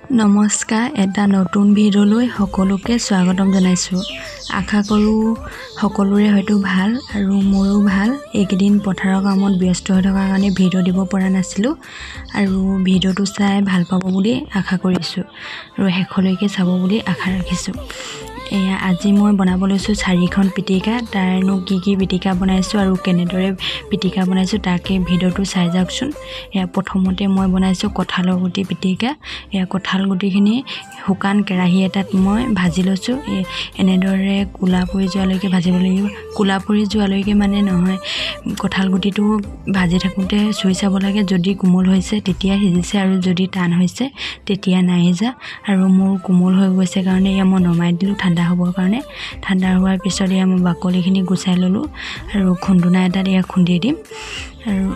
নমস্কাৰ, এটা নতুন ভিডিঅ'লৈ সকলোকে স্বাগতম জনাইছোঁ। আশা কৰোঁ সকলোৰে হয়তো ভাল আৰু মোৰো ভাল। এইকেইদিন পথাৰৰ কামত ব্যস্ত হৈ থকাৰ কাৰণে ভিডিঅ' দিব পৰা নাছিলোঁ আৰু ভিডিঅ'টো চাই ভাল পাব বুলি আশা কৰিছোঁ আৰু শেষলৈকে চাব বুলি আশা ৰাখিছোঁ। আজি মই বনাব লৈছোঁ 4খন পিটিকা। তাৰনো কি পিটিকা বনাইছোঁ আৰু কেনেদৰে পিটিকা বনাইছোঁ তাকে ভিডিঅ'টো চাই যাওকচোন। প্ৰথমতে মই বনাইছোঁ কঁঠালৰ গুটি পিটিকা। কঁঠাল গুটিখিনি শুকান কেৰাহী এটাত মই ভাজি লৈছোঁ। এনেদৰে ক'লা পৰি যোৱালৈকে ভাজিব লাগিব। ক'লা পৰি যোৱালৈকে মানে নহয়, কঁঠাল গুটিটো ভাজি থাকোঁতে চুই চাব লাগে। যদি কোমল হৈছে তেতিয়া সিজিছে আৰু যদি টান হৈছে তেতিয়া নাই সিজা। আৰু মোৰ কোমল হৈ গৈছে কাৰণে মই নমাই দিলোঁ ঠাণ্ডা হ'বৰ কাৰণে। ঠাণ্ডা হোৱাৰ পিছত মই বাকলিখিনি গুচাই ল'লোঁ আৰু খুন্দুনা এটাত খুন্দি দিম। আৰু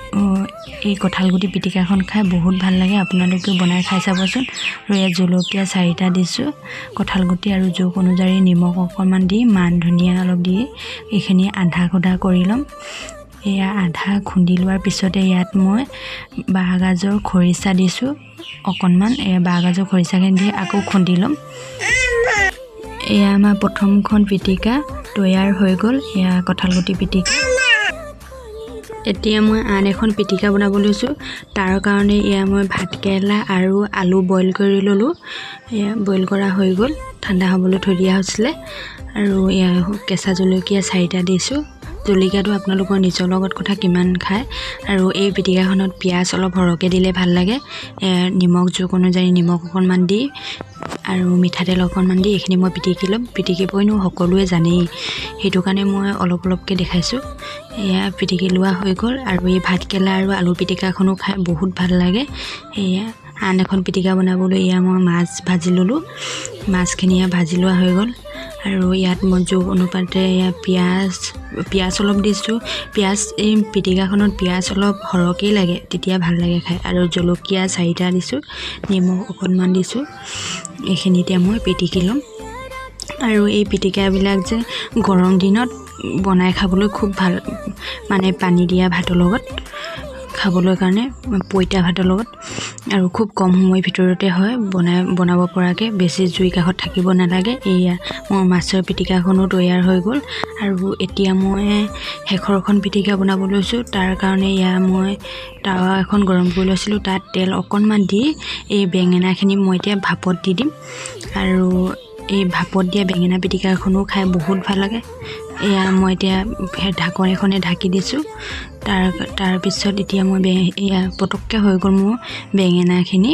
এই কঁঠাল গুটি পিটিকাখন খাই বহুত ভাল লাগে, আপোনালোকেও বনাই খাই চাবচোন। আৰু জলকীয়া 4টা দিছোঁ, কঁঠাল গুটি আৰু জোখ অনুযায়ী নিমখ অকণমান দি মান ধনিয়া অলপ দি এইখিনি আধা খুন্দা কৰি ল'ম। আধা খুন্দি লোৱাৰ পিছতে ইয়াত মই বাঁহগাজৰ খৰিচা দিছোঁ অকণমান। বাঁহগাজৰ খৰিচাখিনি দি আকৌ খুন্দি ল'ম। আমাৰ প্ৰথমখন পিটিকা তৈয়াৰ হৈ গ'ল, কঁঠাল গুটি পিটিকা। এতিয়া মই আন এখন পিটিকা বনাব লৈছোঁ। তাৰ কাৰণে মই ভাতকেৰেলা আৰু আলু বইল কৰি ল'লোঁ। বইল কৰা হৈ গ'ল, ঠাণ্ডা হ'বলৈ থৈ দিয়া হৈছিলে। আৰু কেঁচা জলকীয়া 4টা দিছোঁ। জলকীয়াটো আপোনালোকৰ নিজৰ লগত কথা কিমান খায়। আৰু এই পিটিকাখনত পিঁয়াজ অলপ সৰহকৈ দিলে ভাল লাগে। নিমখ জোখ অনুযায়ী নিমখ অকণমান দি আৰু মিঠাতেল অকণমান দি এইখিনি মই পিটিকি ল'ম। পিটিকিবইনো সকলোৱে জানেই, সেইটো কাৰণে মই অলপ অলপকৈ দেখাইছোঁ। পিটিকি লোৱা হৈ গ'ল। আৰু এই ভাতকেৰেলা আৰু আলু পিটিকাখনো খাই বহুত ভাল লাগে। আন এখন পিটিকা বনাবলৈ মই মাছ ভাজি ল'লোঁ। মাছখিনি ভাজি লোৱা হৈ গ'ল। আৰু ইয়াত মই জোখ অনুপাতে পিঁয়াজ অলপ দিছোঁ। এই পিটিকাখনত পিঁয়াজ অলপ সৰহকৈ লাগে, তেতিয়া ভাল লাগে খাই। আৰু জলকীয়া 4টা দিছোঁ, নিমখ অকণমান দিছোঁ। এইখিনিতে মই পিটিকি ল'ম। আৰু এই পিটিকাবিলাক যে গৰম দিনত বনাই খাবলৈ খুব ভাল, মানে পানী দিয়া ভাতৰ লগত খাবলৈ কাৰণে, পঁইতা ভাতৰ লগত। আৰু খুব কম সময়ৰ ভিতৰতে হয় বনাব পৰাকৈ, বেছি জুই কাষত থাকিব নালাগে। মোৰ মাছৰ পিটিকাখনো তৈয়াৰ হৈ গ'ল। আৰু এতিয়া মই শেষৰখন পিটিকা বনাব লৈছোঁ। তাৰ কাৰণে মই টাৱা এখন গৰম কৰি লৈছিলোঁ, তাত তেল অকণমান দি এই বেঙেনাখিনি মই এতিয়া ভাপত দি দিম। আৰু এই ভাপত দিয়া বেঙেনা পিটিকাখনো খাই বহুত ভাল লাগে। মই এতিয়া ঢাকন এখনে ঢাকি দিছোঁ। তাৰপিছত এতিয়া মই পটককৈ হৈ গ'ল মোৰ বেঙেনাখিনি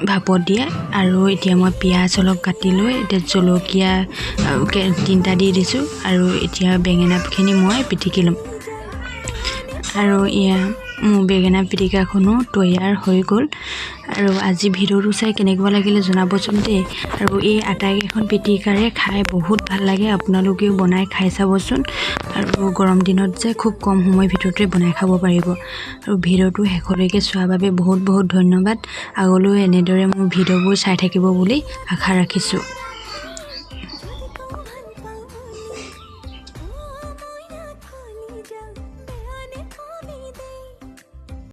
ভাপত দিয়া। আৰু এতিয়া মই পিঁয়াজ অলপ কাটি লৈ এতিয়া জলকীয়া 3টা দি দিছোঁ। আৰু এতিয়া বেঙেনাখিনি মই পিটিকি ল'ম। আৰু মোৰ বেঙেনা পিটিকাখনো তৈয়াৰ হৈ গ'ল। আৰু আজি ভিডিঅ'টো চাই কেনেকুৱা লাগিলে জনাবচোন দেই। আৰু এই আটাইকেইখন পিটিকাৰে খাই বহুত ভাল লাগে, আপোনালোকেও বনাই খাই চাবচোন। আৰু গৰম দিনত যে খুব কম সময়ৰ ভিতৰতে বনাই খাব পাৰিব। আৰু ভিডিঅ'টো শেষলৈকে চোৱাৰ বাবে বহুত বহুত ধন্যবাদ। আগলৈও এনেদৰে মোৰ ভিডিঅ'বোৰ চাই থাকিব বুলি আশা ৰাখিছোঁ।